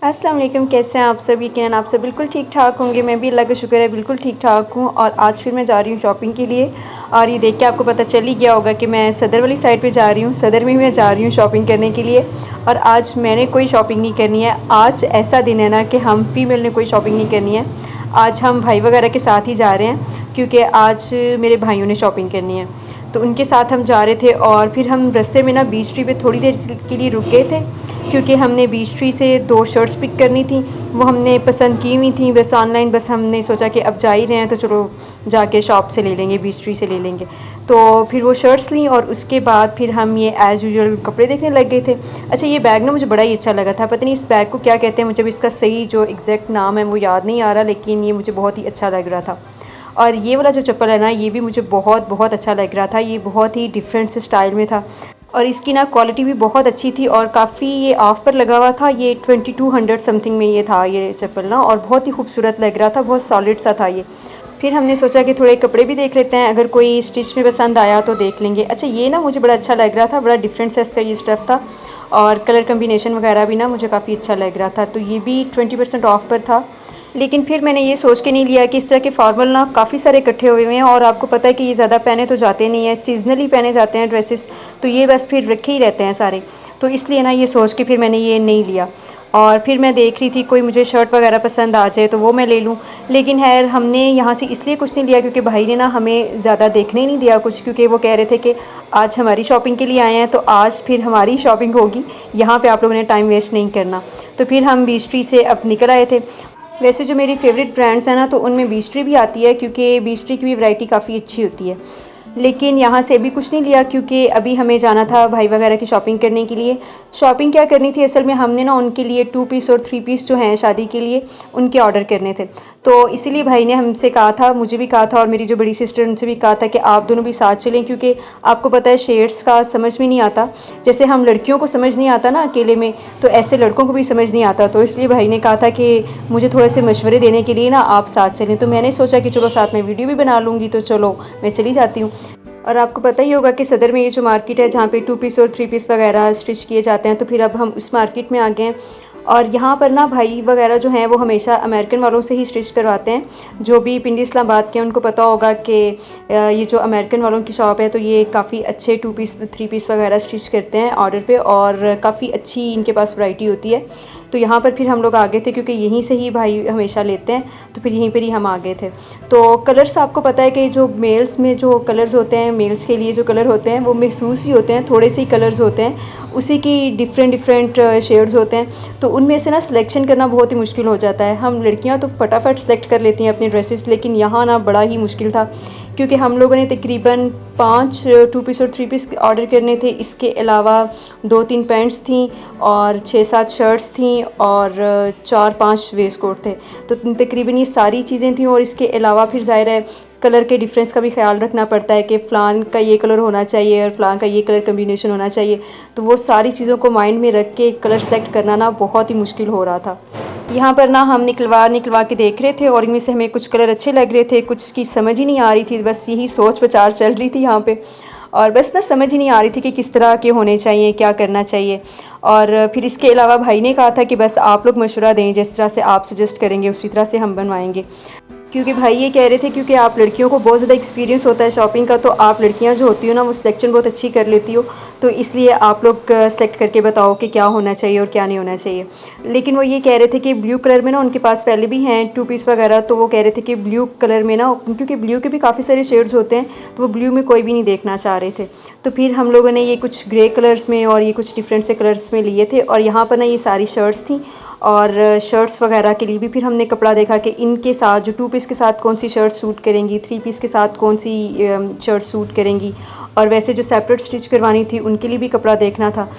अस्सलाम वालेकुम, कैसे हैं आप सब। यकीनन आप सब बिल्कुल ठीक ठाक होंगे। मैं भी अल्लाह का शुक्र है बिल्कुल ठीक ठाक हूँ। और आज फिर मैं जा रही हूँ शॉपिंग के लिए। और ये देख के आपको पता चल ही गया होगा कि मैं सदर वाली साइड पे जा रही हूँ। सदर में मैं जा रही हूँ शॉपिंग करने के लिए। और आज मैंने कोई शॉपिंग नहीं करनी है। आज ऐसा दिन है ना कि हम फीमेल ने कोई शॉपिंग नहीं करनी है। आज हम भाई वगैरह के साथ ही जा रहे हैं, क्योंकि आज मेरे भाइयों ने शॉपिंग करनी है, तो उनके साथ हम जा रहे थे। और फिर हम रास्ते में ना बीच ट्री पे थोड़ी देर के लिए रुक गए थे, क्योंकि हमने बीच ट्री से 2 शर्ट्स पिक करनी थी। वो हमने पसंद की हुई थी बस ऑनलाइन। बस हमने सोचा कि अब जा ही रहे हैं तो चलो जाके शॉप से ले लेंगे, बीच ट्री से ले लेंगे। तो फिर वो शर्ट्स ली और उसके बाद फिर हम ये एज़ यूजुअल कपड़े देखने लग गए थे। अच्छा, ये बैग ना मुझे बड़ा ही अच्छा लगा था। पता नहीं इस बैग को क्या कहते हैं, मुझे भी इसका सही जो एग्जैक्ट नाम है वो याद नहीं आ रहा, लेकिन ये मुझे बहुत ही अच्छा लग रहा था। और ये वाला जो चप्पल है ना, ये भी मुझे बहुत बहुत अच्छा लग रहा था। ये बहुत ही डिफरेंट से स्टाइल में था और इसकी ना क्वालिटी भी बहुत अच्छी थी और काफ़ी ये ऑफ़ पर लगा हुआ था। ये 2200 समथिंग में ये था ये चप्पल ना, और बहुत ही खूबसूरत लग रहा था, बहुत सॉलिड सा था ये। फिर हमने सोचा कि थोड़े कपड़े भी देख लेते हैं, अगर कोई स्टिच में पसंद आया तो देख लेंगे। अच्छा, ये ना मुझे बड़ा अच्छा लग रहा था, बड़ा डिफरेंट सा इसका ये स्टफ़ था और कलर कम्बिनेशन वगैरह भी ना मुझे काफ़ी अच्छा लग रहा था। तो ये भी 20% ऑफ़ पर था। लेकिन फिर मैंने ये सोच के नहीं लिया कि इस तरह के फॉर्मल ना काफ़ी सारे इकट्ठे हुए हैं और आपको पता है कि ये ज़्यादा पहने तो जाते नहीं हैं, सीजनली पहने जाते हैं ड्रेसेस, तो ये बस फिर रखे ही रहते हैं सारे। तो इसलिए ना ये सोच के फिर मैंने ये नहीं लिया। और फिर मैं देख रही थी कोई मुझे शर्ट वगैरह पसंद आ जाए तो वो मैं ले लूँ। लेकिन खैर हमने यहाँ से इसलिए कुछ नहीं लिया क्योंकि भाई ने ना हमें ज़्यादा देखने नहीं दिया कुछ, क्योंकि वो कह रहे थे कि आज हमारी शॉपिंग के लिए आए हैं तो आज फिर हमारी शॉपिंग होगी, यहाँ पे आप लोगों ने टाइम वेस्ट नहीं करना। तो फिर हम बीच ट्री से अब निकल आए थे। वैसे जो मेरी फेवरेट ब्रांड्स हैं ना, तो उनमें बीच ट्री भी आती है, क्योंकि बीच ट्री की भी वैरायटी काफ़ी अच्छी होती है। लेकिन यहाँ से भी कुछ नहीं लिया क्योंकि अभी हमें जाना था भाई वगैरह की शॉपिंग करने के लिए। शॉपिंग क्या करनी थी असल में, हमने ना उनके लिए 2 पीस और 3 पीस जो हैं शादी के लिए उनके ऑर्डर करने थे। तो इसीलिए भाई ने हमसे कहा था, मुझे भी कहा था और मेरी जो बड़ी सिस्टर उनसे भी कहा था कि आप दोनों भी साथ चलें, क्योंकि आपको पता है शेड्स का समझ में नहीं आता। जैसे हम लड़कियों को समझ नहीं आता ना अकेले में, तो ऐसे लड़कों को भी समझ नहीं आता। तो इसलिए भाई ने कहा था कि मुझे थोड़े से मशवरे देने के लिए ना आप साथ चलें। तो मैंने सोचा कि चलो साथ में वीडियो भी बना लूँगी, तो चलो मैं चली जाती हूँ। और आपको पता ही होगा कि सदर में ये जो मार्केट है जहाँ पे 2 पीस और 3 पीस वगैरह स्टिच किए जाते हैं, तो फिर अब हम उस मार्केट में आ गए हैं। और यहाँ पर ना भाई वगैरह जो हैं वो हमेशा अमेरिकन वालों से ही स्टिच करवाते हैं। जो भी पिंडी इस्लामाबाद के उनको पता होगा कि ये जो अमेरिकन वालों की शॉप है, तो ये काफ़ी अच्छे 2 पीस 3 पीस वगैरह स्टिच करते हैं ऑर्डर पे और काफ़ी अच्छी इनके पास वैरायटी होती है। तो यहाँ पर फिर हम लोग आ गए थे क्योंकि यहीं से ही भाई हमेशा लेते हैं, तो फिर यहीं पर ही हम आ गए थे। तो कलर्स आपको पता है कि जो मेल्स में जो कलर्स होते हैं, मेल्स के लिए जो कलर होते हैं वो महसूस ही होते हैं, थोड़े से ही कलर्स होते हैं, उसी की डिफरेंट शेड्स होते हैं। तो उनमें से ना सिलेक्शन करना बहुत ही मुश्किल हो जाता है। हम लड़कियां तो फटाफट सेलेक्ट कर लेती हैं अपनी ड्रेसेस, लेकिन यहाँ ना बड़ा ही मुश्किल था, क्योंकि हम लोगों ने तकरीबन 5 2 पीस और 3 पीस ऑर्डर करने थे। इसके अलावा 2-3 पैंट्स थी और 6-7 शर्ट्स थी और 4-5 वेस्ट कोट थे। तो तकरीबन ये सारी चीज़ें थी। और इसके अलावा फिर ज़ाहिर है कलर के डिफरेंस का भी ख्याल रखना पड़ता है कि फ़लान का ये कलर होना चाहिए और फ़लान का ये कलर कम्बिनेशन होना चाहिए। तो वो सारी चीज़ों को माइंड में रख के कलर सेलेक्ट करना ना बहुत ही मुश्किल हो रहा था। यहाँ पर ना हम निकलवा के देख रहे थे और इनमें से हमें कुछ कलर अच्छे लग रहे थे, कुछ की समझ ही नहीं आ रही थी। बस यही सोच विचार चल रही थी यहाँ पे, और बस ना समझ ही नहीं आ रही थी कि किस तरह के होने चाहिए, क्या करना चाहिए। और फिर इसके अलावा भाई ने कहा था कि बस आप लोग मशवरा दें, जिस तरह से आप सजेस्ट करेंगे उसी तरह से हम बनवाएंगे। क्योंकि भाई ये कह रहे थे क्योंकि आप लड़कियों को बहुत ज़्यादा एक्सपीरियंस होता है शॉपिंग का, तो आप लड़कियां जो होती हो ना वो सिलेक्शन बहुत अच्छी कर लेती हो, तो इसलिए आप लोग सेलेक्ट करके बताओ कि क्या होना चाहिए और क्या नहीं होना चाहिए। लेकिन वो ये कह रहे थे कि ब्लू कलर में ना उनके पास पहले भी हैं 2 पीस वगैरह, तो वो कह रहे थे कि ब्लू कलर में ना, क्योंकि ब्लू के भी काफ़ी सारे शेड्स होते हैं, तो वो ब्लू में कोई भी नहीं देखना चाह रहे थे। तो फिर हम लोगों ने ये कुछ ग्रे कलर्स में और ये कुछ डिफरेंट से कलर्स में लिए थे। और यहाँ पर ना ये सारी शर्ट्स थी और शर्ट्स वगैरह के लिए भी फिर हमने कपड़ा देखा कि इनके साथ जो 2 पीस के साथ कौन सी शर्ट सूट करेंगी, 3 पीस के साथ कौन सी शर्ट सूट करेंगी, और वैसे जो सेपरेट स्टिच करवानी थी उनके लिए भी कपड़ा देखना था।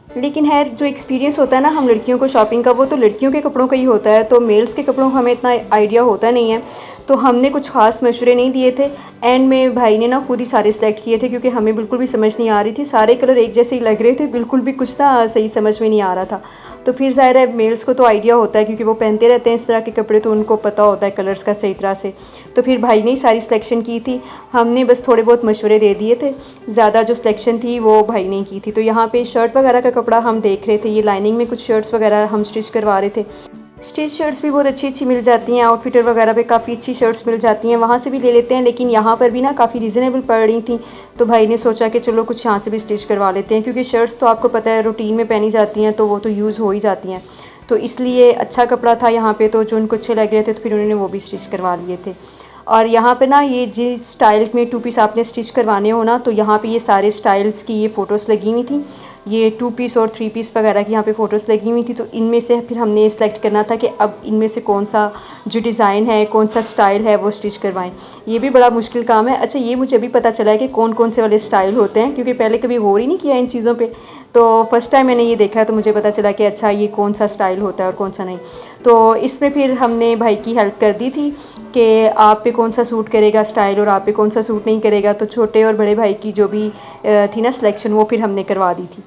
लेकिन खैर जो एक्सपीरियंस होता है ना हम लड़कियों को शॉपिंग का, वो तो लड़कियों के कपड़ों का ही होता है, तो मेल्स के कपड़ों का हमें इतना आइडिया होता नहीं है। तो हमने कुछ ख़ास मशवरे नहीं दिए थे। एंड में भाई ने ना खुद ही सारे सिलेक्ट किए थे, क्योंकि हमें बिल्कुल भी समझ नहीं आ रही थी, सारे कलर एक जैसे ही लग रहे थे, बिल्कुल भी कुछ ना सही समझ में नहीं आ रहा था। तो फिर ज़ाहिर है मेल्स को तो आइडिया होता है, क्योंकि वो पहनते रहते हैं इस तरह के कपड़े, तो उनको पता होता है कलर्स का सही तरह से। तो फिर भाई ने ही सारी सिलेक्शन की थी, हमने बस थोड़े बहुत मशवरे दे दिए थे, ज़्यादा जो सिलेक्शन थी वो भाई ने की थी। तो यहाँ पे शर्ट वगैरह का कपड़ा हम देख रहे थे, ये लाइनिंग में कुछ शर्ट्स वगैरह हम स्टिच करवा रहे थे। स्टिच शर्ट्स भी बहुत अच्छी मिल जाती हैं, आउटफिटर वगैरह पे काफ़ी अच्छी शर्ट्स मिल जाती हैं, वहाँ से भी ले लेते हैं। लेकिन यहाँ पर भी ना काफ़ी रीज़नेबल पड़ रही थी, तो भाई ने सोचा कि चलो कुछ यहाँ से भी स्टिच करवा लेते हैं, क्योंकि शर्ट्स तो आपको पता है रूटीन में पहनी जाती हैं, तो वो तो यूज़ हो ही जाती हैं। तो इसलिए अच्छा कपड़ा था यहाँ पे, तो जो उनको अच्छे लग रहे थे तो फिर उन्होंने वो भी स्टिच करवा लिए थे। और यहाँ पे ना ये जिस स्टाइल में 2 पीस आपने स्टिच करवाने हो ना, तो यहाँ पे ये सारे स्टाइल्स की ये फ़ोटोज़ लगी हुई थी, ये 2 पीस और 3 पीस वगैरह की यहाँ पे फ़ोटोज़ लगी हुई थी। तो इनमें से फिर हमने सेलेक्ट करना था कि अब इनमें से कौन सा जो डिज़ाइन है, कौन सा स्टाइल है वो स्टिच करवाएं। ये भी बड़ा मुश्किल काम है। अच्छा, ये मुझे अभी पता चला है कि कौन कौन से वाले स्टाइल होते हैं, क्योंकि पहले कभी गौर ही नहीं किया इन चीज़ों पे। तो फर्स्ट टाइम मैंने ये देखा है, तो मुझे पता चला कि अच्छा ये कौन सा स्टाइल होता है और कौन सा नहीं। तो इसमें फिर हमने भाई की हेल्प कर दी थी कि आप पे कौन सा सूट करेगा स्टाइल और आप पे कौन सा सूट नहीं करेगा। तो छोटे और बड़े भाई की जो भी थी ना सिलेक्शन, वो फिर हमने करवा दी थी।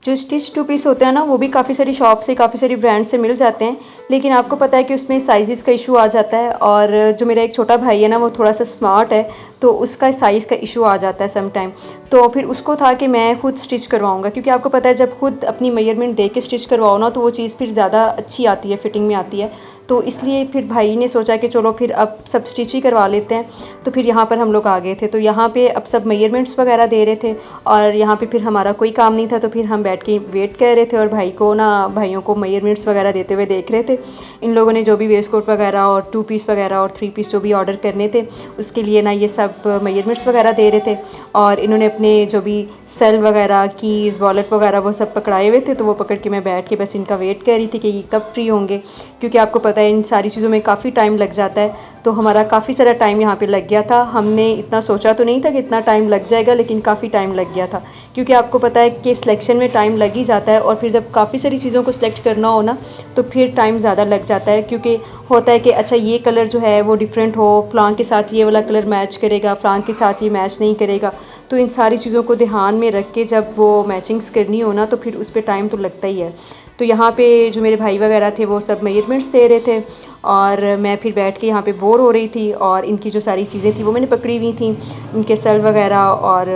जो स्टिच 2 पीस होते हैं ना, वो भी काफ़ी सारी शॉप से, काफ़ी सारी ब्रांड से मिल जाते हैं, लेकिन आपको पता है कि उसमें साइज़ का इशू आ जाता है। और जो मेरा एक छोटा भाई है ना, वो थोड़ा सा स्मार्ट है, तो उसका साइज़ का इशू आ जाता है सम टाइम। तो फिर उसको था कि मैं खुद स्टिच करवाऊँगा, क्योंकि आपको पता है जब खुद अपनी मेजरमेंट देख के स्टिच करवाओ ना, तो वो चीज़ फिर ज़्यादा अच्छी आती है, फिटिंग में आती है। तो इसलिए फिर भाई ने सोचा कि चलो फिर अब सब स्टिच ही करवा लेते हैं। तो फिर यहाँ पर हम लोग आ गए थे, तो यहाँ पे अब सब मेजरमेंट्स वगैरह दे रहे थे, और यहाँ पे फिर हमारा कोई काम नहीं था, तो फिर हम बैठ के वेट कर रहे थे और भाइयों को मेजरमेंट्स वगैरह देते हुए देख रहे थे। इन लोगों ने जो भी वेस्ट कोट वगैरह और 2 पीस वगैरह और 3 पीस जो भी ऑर्डर करने थे, उसके लिए ना ये सब मेजरमेंट्स वगैरह दे रहे थे। और इन्होंने अपने जो भी सेल वगैरह, कीज़, वॉलेट वगैरह वो सब पकड़ाए हुए थे, तो वो पकड़ के मैं बैठ के बस इनका वेट कर रही थी कि ये कब फ्री होंगे, क्योंकि आपको पता है इन सारी चीज़ों में काफ़ी टाइम लग जाता है। तो हमारा काफ़ी सारा टाइम यहाँ पे लग गया था। हमने इतना सोचा तो नहीं था कि इतना टाइम लग जाएगा, लेकिन काफ़ी टाइम लग गया था, क्योंकि आपको पता है कि सिलेक्शन में टाइम लग ही जाता है, और फिर जब काफ़ी सारी चीज़ों को सिलेक्ट करना हो ना, तो फिर टाइम ज़्यादा लग जाता है। क्योंकि होता है कि अच्छा ये कलर जो है वो डिफरेंट हो, फ़लाँ के साथ ये वाला कलर मैच करेगा, फ़लाँ के साथ ये मैच नहीं करेगा। तो इन सारी चीज़ों को ध्यान में रख के जब वो मैचिंग्स करनी हो ना, तो फिर उस पर टाइम तो लगता ही है। तो यहाँ पे जो मेरे भाई वगैरह थे वो सब मेजरमेंट्स दे रहे थे, और मैं फिर बैठ के यहाँ पे बोर हो रही थी, और इनकी जो सारी चीज़ें थी वो मैंने पकड़ी हुई थी, इनके सेल वगैरह और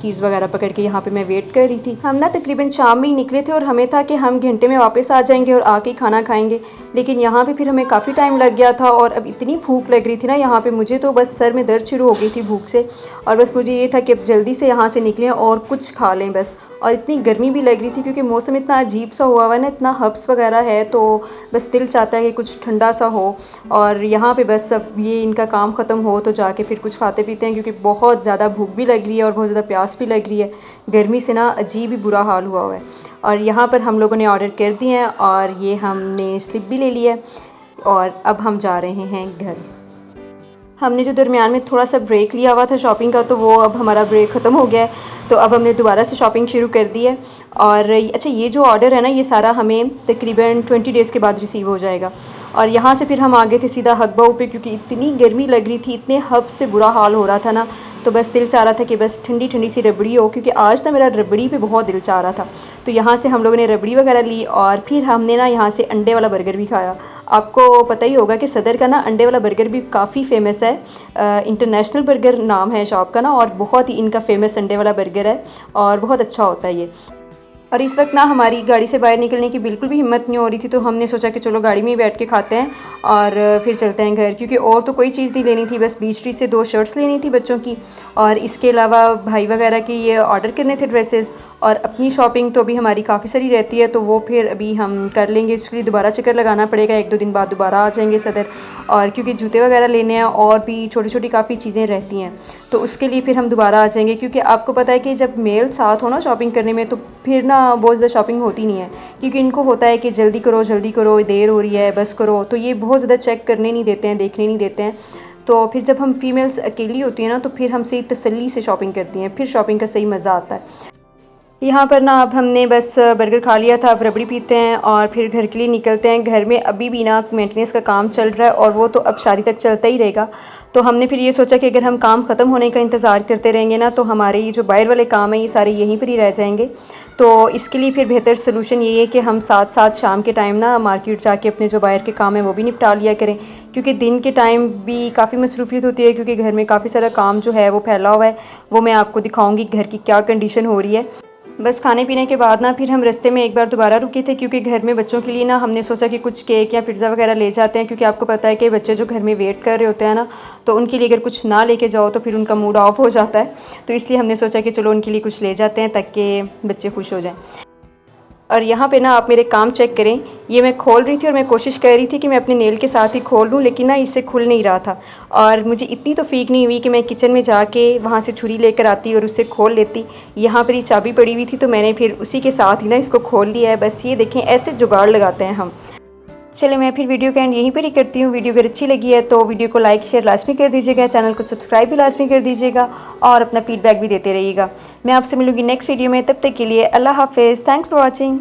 कीज़ वगैरह पकड़ के यहाँ पे मैं वेट कर रही थी। हम ना तकरीबन शाम में ही निकले थे, और हमें था कि हम घंटे में वापस आ जाएंगे और आके खाना खाएंगे, लेकिन यहाँ पे फिर हमें काफ़ी टाइम लग गया था। और अब इतनी भूख लग रही थी ना यहाँ पे, मुझे तो बस सर में दर्द शुरू हो गई थी भूख से, और बस मुझे ये था कि अब जल्दी से यहाँ से निकलें और कुछ खा लें बस। और इतनी गर्मी भी लग रही थी, क्योंकि मौसम इतना अजीब सा हुआ हुआ है ना, इतना हब्स वगैरह है, तो बस दिल चाहता है कि कुछ ठंडा सा हो। और यहाँ पे बस अब ये इनका काम ख़त्म हो तो जाके फिर कुछ खाते पीते हैं, क्योंकि बहुत ज़्यादा भूख भी लग रही है और बहुत ज़्यादा प्यास भी लग रही है। गर्मी से ना अजीब ही बुरा हाल हुआ है। और यहाँ पर हम लोगों ने ऑर्डर कर दिए हैं, और ये हमने स्लिप भी ले लिया है, और अब हम जा रहे हैं घर। हमने जो दरमियान में थोड़ा सा ब्रेक लिया हुआ था शॉपिंग का, तो वो अब हमारा ब्रेक ख़त्म हो गया है, तो अब हमने दोबारा से शॉपिंग शुरू कर दी है। और अच्छा, ये जो ऑर्डर है ना, ये सारा हमें तकरीबन 20 डेज़ के बाद रिसीव हो जाएगा। और यहाँ से फिर हम आ गए थे सीधा हकबाऊ पे, क्योंकि इतनी गर्मी लग रही थी, इतने हब से बुरा हाल हो रहा था ना, तो बस दिल चाह रहा था कि बस ठंडी ठंडी सी रबड़ी हो, क्योंकि आज ना मेरा रबड़ी पे बहुत दिल चाह रहा था। तो यहाँ से हम लोगों ने रबड़ी वगैरह ली, और फिर हमने ना यहाँ से अंडे वाला बर्गर भी खाया। आपको पता ही होगा कि सदर का ना अंडे वाला बर्गर भी काफ़ी फ़ेमस है, इंटरनेशनल बर्गर नाम है शॉप का ना, और बहुत ही इनका फ़ेमस अंडे वाला बर्गर है, और बहुत अच्छा होता है ये। और इस वक्त ना हमारी गाड़ी से बाहर निकलने की बिल्कुल भी हिम्मत नहीं हो रही थी, तो हमने सोचा कि चलो गाड़ी में ही बैठ के खाते हैं और फिर चलते हैं घर, क्योंकि और तो कोई चीज़ नहीं लेनी थी, बस बीच स्ट्रीट से 2 शर्ट्स लेनी थी बच्चों की, और इसके अलावा भाई वगैरह के ये ऑर्डर करने थे ड्रेसेस। और अपनी शॉपिंग तो अभी हमारी काफ़ी सारी रहती है, तो वो फिर अभी हम कर लेंगे, इसके लिए दोबारा चक्कर लगाना पड़ेगा, 1-2 दिन बाद दोबारा आ जाएंगे सदर। और क्योंकि जूते वगैरह लेने हैं, और भी छोटी छोटी काफ़ी चीज़ें रहती हैं, तो उसके लिए फिर हम दोबारा आ जाएंगे। क्योंकि आपको पता है कि जब मेल साथ हो ना शॉपिंग करने में, तो फिर ना बहुत ज़्यादा शॉपिंग होती नहीं है, क्योंकि इनको होता है कि जल्दी करो देर हो रही है, बस करो, तो ये बहुत ज़्यादा चेक करने नहीं देते हैं, देखने नहीं देते हैं। तो फिर जब हम फीमेल्स अकेली होती हैं ना, तो फिर हम सही तसल्ली से शॉपिंग करती हैं, फिर शॉपिंग का सही मज़ा आता है। यहाँ पर ना अब हमने बस बर्गर खा लिया था, अब रबड़ी पीते हैं और फिर घर के लिए निकलते हैं। घर में अभी भी ना मेंटेनेंस का काम चल रहा है और वो तो अब शादी तक चलता ही रहेगा। तो हमने फिर ये सोचा कि अगर हम काम ख़त्म होने का इंतज़ार करते रहेंगे ना तो हमारे ये जो बाहर वाले काम हैं ये सारे यहीं पर ही रह जाएंगे। तो इसके लिए फिर बेहतर सोल्यूशन यही है कि हम साथ साथ शाम के टाइम ना मार्केट जाके अपने जो बाहर के काम हैं वो भी निपटा लिया करें, क्योंकि दिन के टाइम भी काफ़ी मसरूफियत होती है, क्योंकि घर में काफ़ी सारा काम जो है वो फैला हुआ है। वो मैं आपको दिखाऊँगी घर की क्या कंडीशन हो रही है। बस खाने पीने के बाद ना फिर हम रास्ते में एक बार दोबारा रुके थे, क्योंकि घर में बच्चों के लिए ना हमने सोचा कि कुछ केक या पिज़्ज़ा वगैरह ले जाते हैं, क्योंकि आपको पता है कि बच्चे जो घर में वेट कर रहे होते हैं ना, तो उनके लिए अगर कुछ ना लेके जाओ तो फिर उनका मूड ऑफ हो जाता है। तो इसलिए हमने सोचा कि चलो उनके लिए कुछ ले जाते हैं ताकि बच्चे खुश हो जाएँ। और यहाँ पे ना आप मेरे काम चेक करें, ये मैं खोल रही थी और मैं कोशिश कर रही थी कि मैं अपने नेल के साथ ही खोल लूँ, लेकिन ना इससे खुल नहीं रहा था। और मुझे इतनी तौफीक नहीं हुई कि मैं किचन में जाके वहाँ से छुरी लेकर आती और उससे खोल लेती। यहाँ पर ये चाबी पड़ी हुई थी तो मैंने फिर उसी के साथ ही ना इसको खोल लिया है। बस ये देखें, ऐसे जुगाड़ लगाते हैं हम। चलिए मैं फिर वीडियो का एंड यहीं पर ही करती हूँ। वीडियो अगर अच्छी लगी है तो वीडियो को लाइक शेयर लाजमी कर दीजिएगा, चैनल को सब्सक्राइब भी लाजमी कर दीजिएगा और अपना फीडबैक भी देते रहिएगा। मैं आपसे मिलूँगी नेक्स्ट वीडियो में, तब तक के लिए अल्लाह हाफिज़। Thanks for watching.